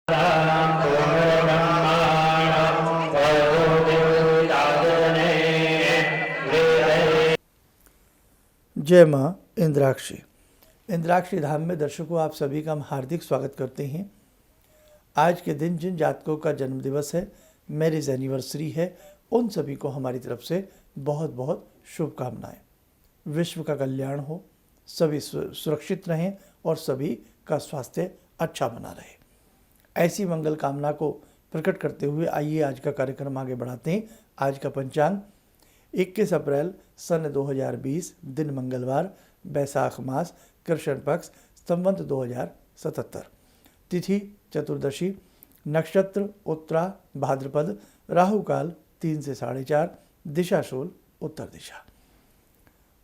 जय माँ इंद्राक्षी। इंद्राक्षी धाम में दर्शकों आप सभी का हम हार्दिक स्वागत करते हैं। आज के दिन जिन जातकों का जन्मदिवस है, मैरिज एनिवर्सरी है, उन सभी को हमारी तरफ से बहुत बहुत शुभकामनाएं। विश्व का कल्याण हो, सभी सुरक्षित रहें और सभी का स्वास्थ्य अच्छा बना रहे। ऐसी मंगल कामना को प्रकट करते हुए आइए आज का कार्यक्रम आगे बढ़ाते हैं। आज का पंचांग 21 अप्रैल सन 2020, दिन मंगलवार, बैसाख मास, कृष्ण पक्ष, संवत 2077, तिथि चतुर्दशी, नक्षत्र उत्तरा भाद्रपद, राहु काल 3 से 4:30, दिशा शूल उत्तर दिशा।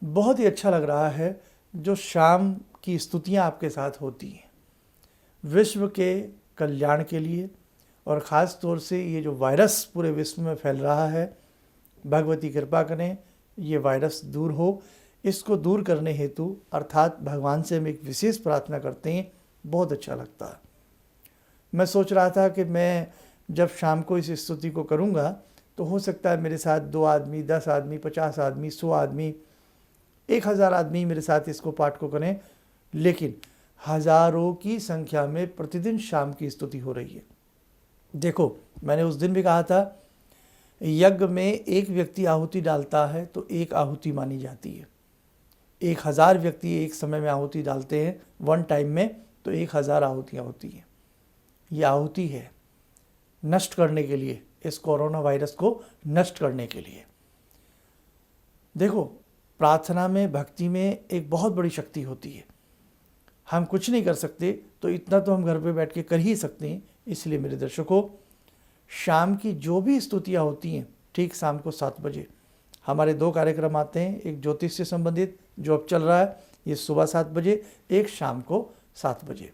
बहुत ही अच्छा लग रहा है जो शाम की स्तुतियाँ आपके साथ होती हैं विश्व के कल्याण के लिए, और ख़ास तौर से ये जो वायरस पूरे विश्व में फैल रहा है, भगवती कृपा करें ये वायरस दूर हो। इसको दूर करने हेतु अर्थात भगवान से हम एक विशेष प्रार्थना करते हैं। बहुत अच्छा लगता है। मैं सोच रहा था कि मैं जब शाम को इस स्तुति को करूँगा तो हो सकता है मेरे साथ 2 आदमी, 10 आदमी, 50 आदमी, 100 आदमी, 1000 आदमी मेरे साथ इसको पाठ को करें, लेकिन हज़ारों की संख्या में प्रतिदिन शाम की स्तुति हो रही है। देखो, मैंने उस दिन भी कहा था, यज्ञ में एक व्यक्ति आहुति डालता है तो एक आहुति मानी जाती है। 1000 व्यक्ति एक समय में आहुति डालते हैं वन टाइम में, तो 1000 आहुतियाँ होती हैं। ये आहुति है नष्ट करने के लिए, इस कोरोना वायरस को नष्ट करने के लिए। देखो, प्रार्थना में, भक्ति में एक बहुत बड़ी शक्ति होती है। हम कुछ नहीं कर सकते तो इतना तो हम घर पे बैठ के कर ही सकते हैं। इसलिए मेरे दर्शकों, शाम की जो भी स्तुतियाँ होती हैं, ठीक शाम को 7 बजे हमारे 2 कार्यक्रम आते हैं। एक ज्योतिष से संबंधित जो अब चल रहा है, ये सुबह 7 बजे, एक शाम को 7 बजे।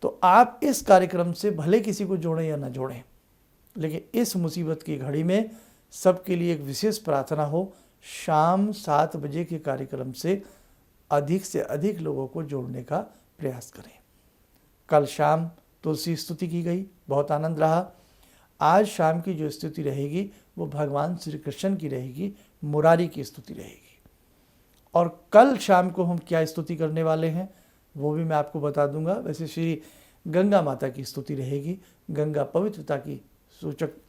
तो आप इस कार्यक्रम से भले किसी को जोड़ें या ना जोड़ें, लेकिन इस मुसीबत की घड़ी में सबके लिए एक विशेष प्रार्थना हो, शाम 7 बजे के कार्यक्रम से अधिक लोगों को जोड़ने का प्रयास करें। कल शाम तुलसी स्तुति की गई, बहुत आनंद रहा। आज शाम की जो स्तुति रहेगी वो भगवान श्री कृष्ण की रहेगी, मुरारी की स्तुति रहेगी। और कल शाम को हम क्या स्तुति करने वाले हैं वो भी मैं आपको बता दूंगा। वैसे श्री गंगा माता की स्तुति रहेगी। गंगा पवित्रता की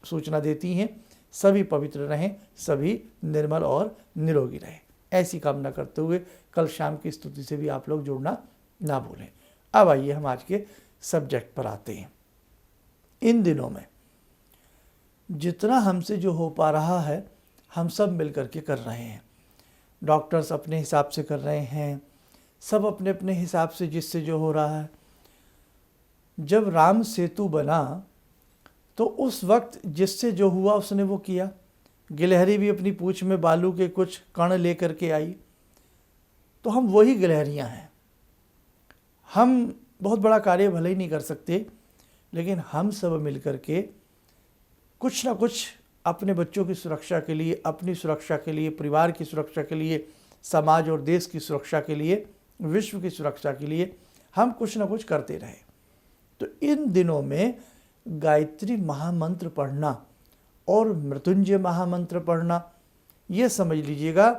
सूचना देती हैं। सभी पवित्र रहें, सभी निर्मल और निरोगी रहें, ऐसी कामना करते हुए कल शाम की स्तुति से भी आप लोग जुड़ना ना भूलें। अब आइए हम आज के सब्जेक्ट पर आते हैं। इन दिनों में जितना हमसे जो हो पा रहा है, हम सब मिल कर के कर रहे हैं। डॉक्टर्स अपने हिसाब से कर रहे हैं, सब अपने अपने हिसाब से जिससे जो हो रहा है। जब राम सेतु बना तो उस वक्त जिससे जो हुआ उसने वो किया। गिलहरी भी अपनी पूंछ में बालू के कुछ कण लेकर के आई, तो हम वही गिलहरियां हैं। हम बहुत बड़ा कार्य भले ही नहीं कर सकते, लेकिन हम सब मिलकर के कुछ ना कुछ अपने बच्चों की सुरक्षा के लिए, अपनी सुरक्षा के लिए, परिवार की सुरक्षा के लिए, समाज और देश की सुरक्षा के लिए, विश्व की सुरक्षा के लिए हम कुछ ना कुछ करते रहे। तो इन दिनों में गायत्री महामंत्र पढ़ना और मृत्युंजय महामंत्र पढ़ना, ये समझ लीजिएगा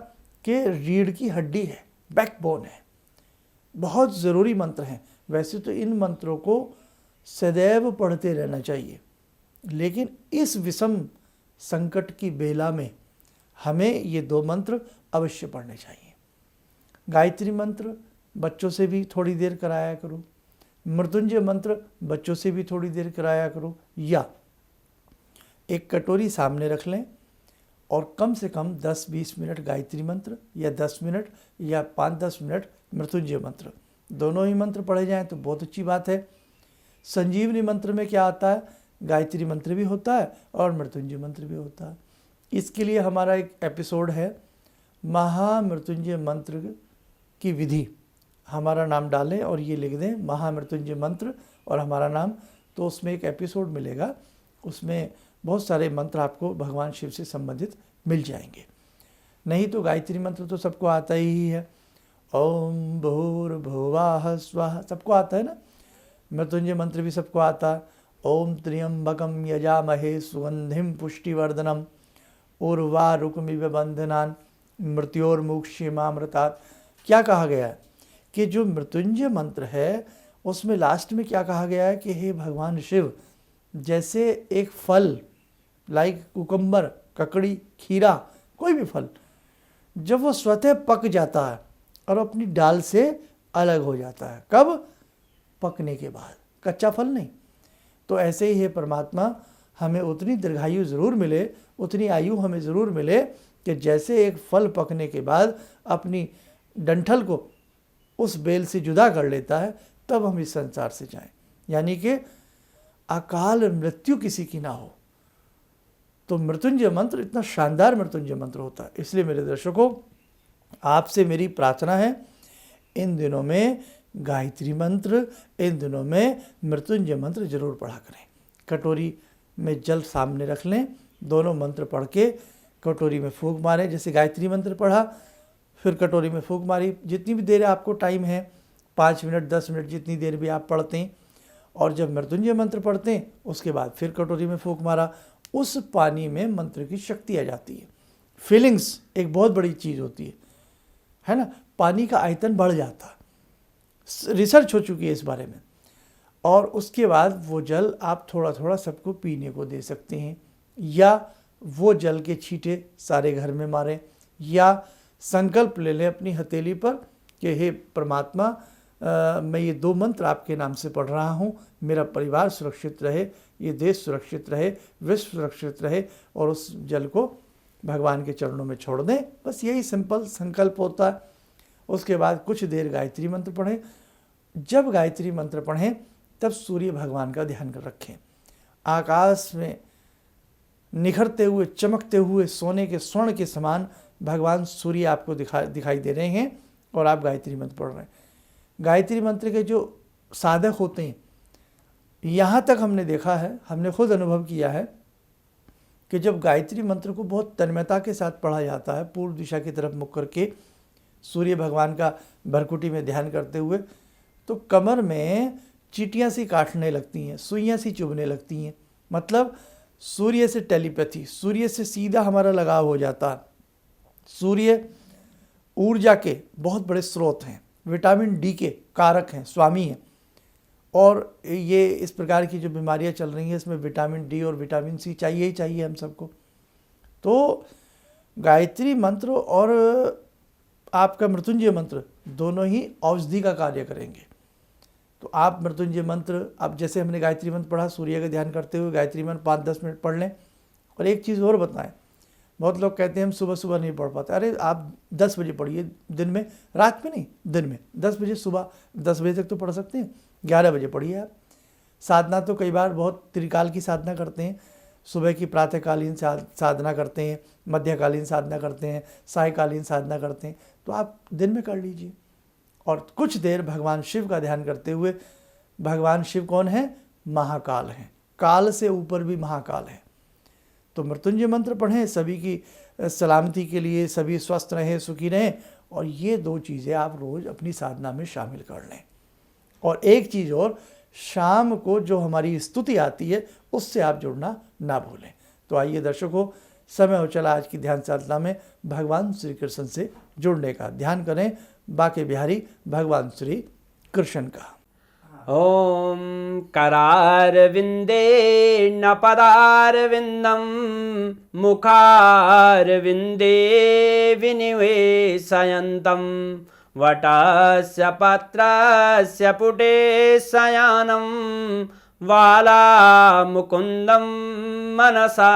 कि रीढ़ की हड्डी है, बैकबोन है, बहुत ज़रूरी मंत्र हैं। वैसे तो इन मंत्रों को सदैव पढ़ते रहना चाहिए, लेकिन इस विषम संकट की बेला में हमें ये 2 मंत्र अवश्य पढ़ने चाहिए। गायत्री मंत्र बच्चों से भी थोड़ी देर कराया करो, मृत्युंजय मंत्र बच्चों से भी थोड़ी देर कराया करो, या एक कटोरी सामने रख लें और कम से कम 10-20 मिनट गायत्री मंत्र, या 10 मिनट या 5-10 मिनट मृत्युंजय मंत्र, दोनों ही मंत्र पढ़े जाएं तो बहुत अच्छी बात है। संजीवनी मंत्र में क्या आता है, गायत्री मंत्र भी होता है और मृत्युंजय मंत्र भी होता है। इसके लिए हमारा एक एपिसोड है, महामृत्युंजय मंत्र की विधि। हमारा नाम डालें और ये लिख दें महामृत्युंजय मंत्र और हमारा नाम, तो उसमें एक एपिसोड मिलेगा। उसमें बहुत सारे मंत्र आपको भगवान शिव से संबंधित मिल जाएंगे। नहीं तो गायत्री मंत्र तो सबको आता ही है, ओम भूर्भुवः स्वः, सबको आता है ना। मृत्युंजय मंत्र भी सबको आता है। ओम त्र्यंबकम यजामहे सुगंधिम पुष्टिवर्धनम उर्वारुकमिव बंधनान मृत्योर्मुक्षीमामृतात्। क्या कहा गया है कि जो मृत्युंजय मंत्र है उसमें लास्ट में क्या कहा गया है कि हे भगवान शिव, जैसे एक फल लाइक कुकम्बर, ककड़ी, खीरा, कोई भी फल जब वो स्वतः पक जाता है और अपनी डाल से अलग हो जाता है, कब? पकने के बाद, कच्चा फल नहीं। तो ऐसे ही है परमात्मा, हमें उतनी दीर्घायु ज़रूर मिले, उतनी आयु हमें ज़रूर मिले कि जैसे एक फल पकने के बाद अपनी डंठल को उस बेल से जुदा कर लेता है, तब हम इस संसार से जाएं, यानी कि अकाल मृत्यु किसी की ना हो। तो मृत्युंजय मंत्र इतना शानदार मृत्युंजय मंत्र होता है। इसलिए मेरे दर्शकों, आपसे मेरी प्रार्थना है, इन दिनों में गायत्री मंत्र, इन दिनों में मृत्युंजय मंत्र जरूर पढ़ा करें। कटोरी में जल सामने रख लें, दोनों मंत्र पढ़ के कटोरी में फूंक मारें। जैसे गायत्री मंत्र पढ़ा, फिर कटोरी में फूंक मारी, जितनी भी देर आपको टाइम है, 5 मिनट 10 मिनट जितनी देर भी आप पढ़ते हैं। और जब मृत्युंजय मंत्र पढ़ते हैं उसके बाद फिर कटोरी में फूंक मारा, उस पानी में मंत्र की शक्ति आ जाती है। फीलिंग्स एक बहुत बड़ी चीज़ होती है ना, पानी का आयतन बढ़ जाता, रिसर्च हो चुकी है इस बारे में। और उसके बाद वो जल आप थोड़ा थोड़ा सबको पीने को दे सकते हैं, या वो जल के छींटे सारे घर में मारें, या संकल्प ले लें अपनी हथेली पर कि हे परमात्मा, मैं ये 2 मंत्र आपके नाम से पढ़ रहा हूँ, मेरा परिवार सुरक्षित रहे, ये देश सुरक्षित रहे, विश्व सुरक्षित रहे, और उस जल को भगवान के चरणों में छोड़ दें। बस यही सिंपल संकल्प होता है। उसके बाद कुछ देर गायत्री मंत्र पढ़ें। जब गायत्री मंत्र पढ़ें तब सूर्य भगवान का ध्यान कर रखें। आकाश में निखरते हुए, चमकते हुए सोने के स्वर्ण के समान भगवान सूर्य आपको दिखाई दे रहे हैं, और आप गायत्री मंत्र पढ़ रहे हैं। गायत्री मंत्र के जो साधक होते हैं, यहाँ तक हमने देखा है, हमने खुद अनुभव किया है कि जब गायत्री मंत्र को बहुत तन्मयता के साथ पढ़ा जाता है, पूर्व दिशा की तरफ मुख करके सूर्य भगवान का भरकुटी में ध्यान करते हुए, तो कमर में चींटियाँ सी काटने लगती हैं, सुइयाँ सी चुभने लगती हैं। मतलब सूर्य से टेलीपैथी, सूर्य से सीधा हमारा लगाव हो जाता है। सूर्य ऊर्जा के बहुत बड़े स्रोत हैं, विटामिन डी के कारक हैं, स्वामी हैं। और ये इस प्रकार की जो बीमारियां चल रही हैं, इसमें विटामिन डी और विटामिन सी चाहिए ही चाहिए हम सबको। तो गायत्री मंत्र और आपका मृत्युंजय मंत्र दोनों ही औषधि का कार्य करेंगे। तो आप मृत्युंजय मंत्र, अब जैसे हमने गायत्री मंत्र पढ़ा, सूर्य का ध्यान करते हुए गायत्री मंत्र 5-10 मिनट पढ़ लें। और एक चीज़ और बताएं, बहुत लोग कहते हैं हम सुबह सुबह नहीं पढ़ पाते। अरे आप 10 बजे पढ़िए, दिन में, रात में नहीं, दिन में 10 बजे, सुबह 10 बजे तक तो पढ़ सकते हैं, 11 बजे पढ़िए आप। साधना तो कई बार बहुत त्रिकाल की साधना करते हैं, सुबह की प्रातःकालीन साधना करते हैं, मध्यकालीन साधना करते हैं, सायकालीन साधना करते हैं, तो आप दिन में कर लीजिए। और कुछ देर भगवान शिव का ध्यान करते हुए, भगवान शिव कौन है? महाकाल हैं, काल से ऊपर भी महाकाल है। तो मृत्युंजय मंत्र पढ़ें, सभी की सलामती के लिए, सभी स्वस्थ रहें, सुखी रहें। और ये 2 चीज़ें आप रोज़ अपनी साधना में शामिल कर लें। और एक चीज़ और, शाम को जो हमारी स्तुति आती है उससे आप जुड़ना ना भूलें। तो आइए दर्शकों, समय हो चला आज की ध्यान साधना में भगवान श्री कृष्ण से जुड़ने का। ध्यान करें बाके बिहारी भगवान श्री कृष्ण का। ॐ करारविन्दे न पदारविन्दं मुखारविन्दे विनिवेशयन्तं वटस्य पत्रस्य पुटे शयनं बालामुकुन्दं मनसा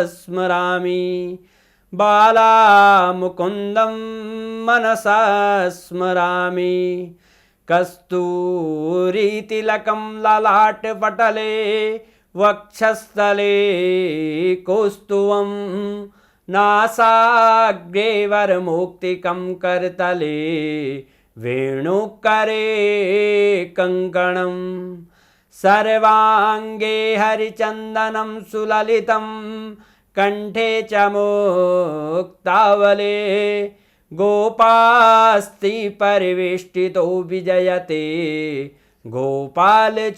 स्मरामि बालामुकुन्दं मनसा स्मरामि कस्तूरीतिलकं ललाटपटले वक्षस्थले कौस्तुभं नासाग्रे वरमौक्तिकं करतले वेणुकरे कङ्कणं सर्वाङ्गे हरिचन्दनं सुललितं कंठे च मुक्तावले गोपास्ति परिवेष्टितो विजयते गोपालचूडामणि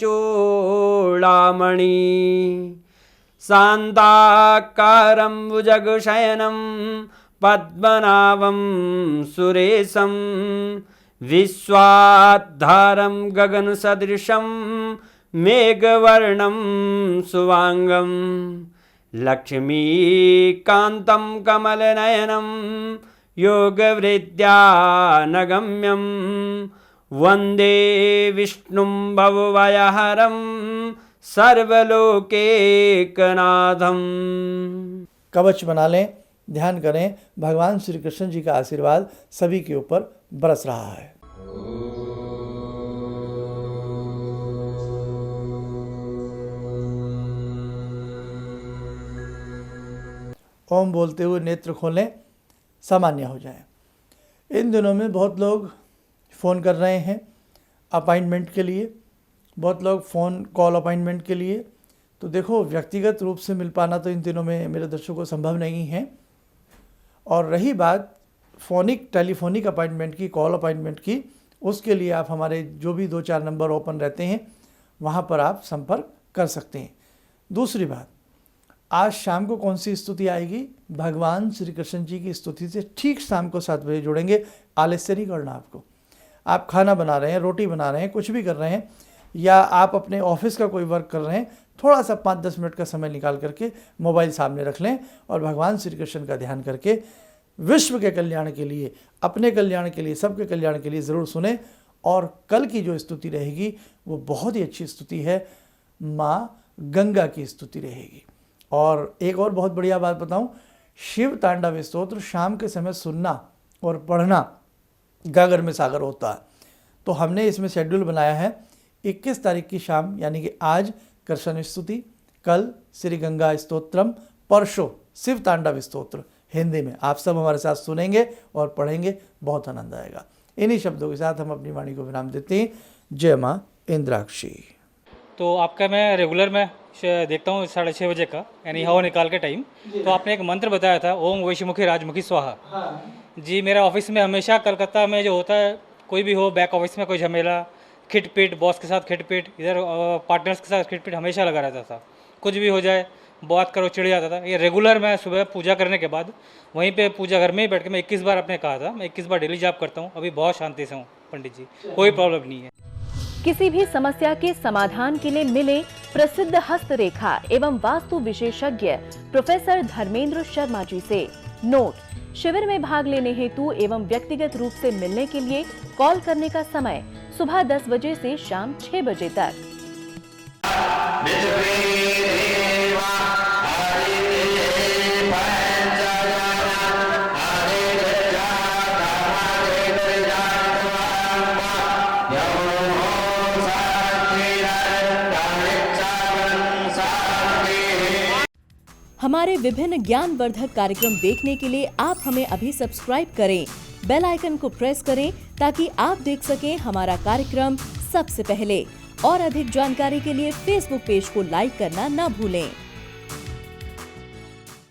शान्ताकारं भुजगशयनं पद्मनाभं सुरेशं विश्वाधारं गगनसदृशं मेघवर्णं शुभांगं लक्ष्मीकान्तं कमलनयनं योगवृद्ध्यानगम्यं वन्दे विष्णुं भवभयहरं सर्वलोकैकनाथं। कवच बना लें, ध्यान करें, भगवान श्री कृष्ण जी का आशीर्वाद सभी के ऊपर बरस रहा है। ओम बोलते हुए नेत्र खोलें, सामान्य हो जाएं। इन दिनों में बहुत लोग फ़ोन कर रहे हैं अपॉइंटमेंट के लिए, बहुत लोग फ़ोन कॉल अपॉइंटमेंट के लिए। तो देखो, व्यक्तिगत रूप से मिल पाना तो इन दिनों में मेरे दर्शकों को संभव नहीं है। और रही बात टेलीफोनिक अपॉइंटमेंट की, कॉल अपॉइंटमेंट की, उसके लिए आप हमारे जो भी 2-4 नंबर ओपन रहते हैं वहाँ पर आप संपर्क कर सकते हैं। दूसरी बात, आज शाम को कौन सी स्तुति आएगी? भगवान श्री कृष्ण जी की स्तुति से ठीक शाम को 7 बजे जुड़ेंगे। आलस्य नहीं करना आपको। आप खाना बना रहे हैं, रोटी बना रहे हैं, कुछ भी कर रहे हैं, या आप अपने ऑफिस का कोई वर्क कर रहे हैं, थोड़ा सा 5-10 मिनट का समय निकाल करके मोबाइल सामने रख लें और भगवान श्री कृष्ण का ध्यान करके विश्व के कल्याण के लिए, अपने कल्याण के लिए, सबके कल्याण के लिए ज़रूर सुने। और कल की जो स्तुति रहेगी वो बहुत ही अच्छी स्तुति है, माँ गंगा की स्तुति रहेगी। और एक और बहुत बढ़िया बात बताऊं, शिव तांडव स्तोत्र शाम के समय सुनना और पढ़ना गागर में सागर होता है। तो हमने इसमें शेड्यूल बनाया है 21 तारीख की शाम, यानी कि आज कृष्ण स्तुति, कल श्री गंगा स्तोत्रम, परसों शिव तांडव स्तोत्र हिंदी में। आप सब हमारे साथ सुनेंगे और पढ़ेंगे, बहुत आनंद आएगा। इन्हीं शब्दों के साथ हम अपनी वाणी को विराम देते हैं। जय माँ इंद्राक्षी। तो आपका मैं रेगुलर में देखता हूँ 6:30 बजे का, यानी हवा निकाल के टाइम। तो आपने एक मंत्र बताया था, ओम वैश्यमुखी राजमुखी स्वाहा। जी, मेरा ऑफिस में हमेशा कलकत्ता में जो होता है, कोई भी हो बैक ऑफिस में कोई झमेला, खिटपिट, बॉस के साथ खिटपिट, इधर पार्टनर्स के साथ खिटपिट हमेशा लगा रहता था। कुछ भी हो जाए, बात करो, चिढ़ जाता था। ये रेगुलर मैं सुबह पूजा करने के बाद वहीं पे पूजा घर में ही बैठ के मैं 21 बार आपने कहा था, मैं 21 बार डेली जाप करता हूँ। अभी बहुत शांति से हूँ पंडित जी, कोई प्रॉब्लम नहीं है। किसी भी समस्या के समाधान के लिए मिले प्रसिद्ध हस्तरेखा एवं वास्तु विशेषज्ञ प्रोफेसर धर्मेंद्र शर्मा जी से। नोट: शिविर में भाग लेने हेतु एवं व्यक्तिगत रूप से मिलने के लिए कॉल करने का समय सुबह 10 बजे से शाम 6 बजे तक। हमारे विभिन्न ज्ञानवर्धक कार्यक्रम देखने के लिए आप हमें अभी सब्सक्राइब करें, बेल आइकन को प्रेस करें ताकि आप देख सकें हमारा कार्यक्रम सबसे पहले। और अधिक जानकारी के लिए फेसबुक पेज को लाइक करना न भूलें।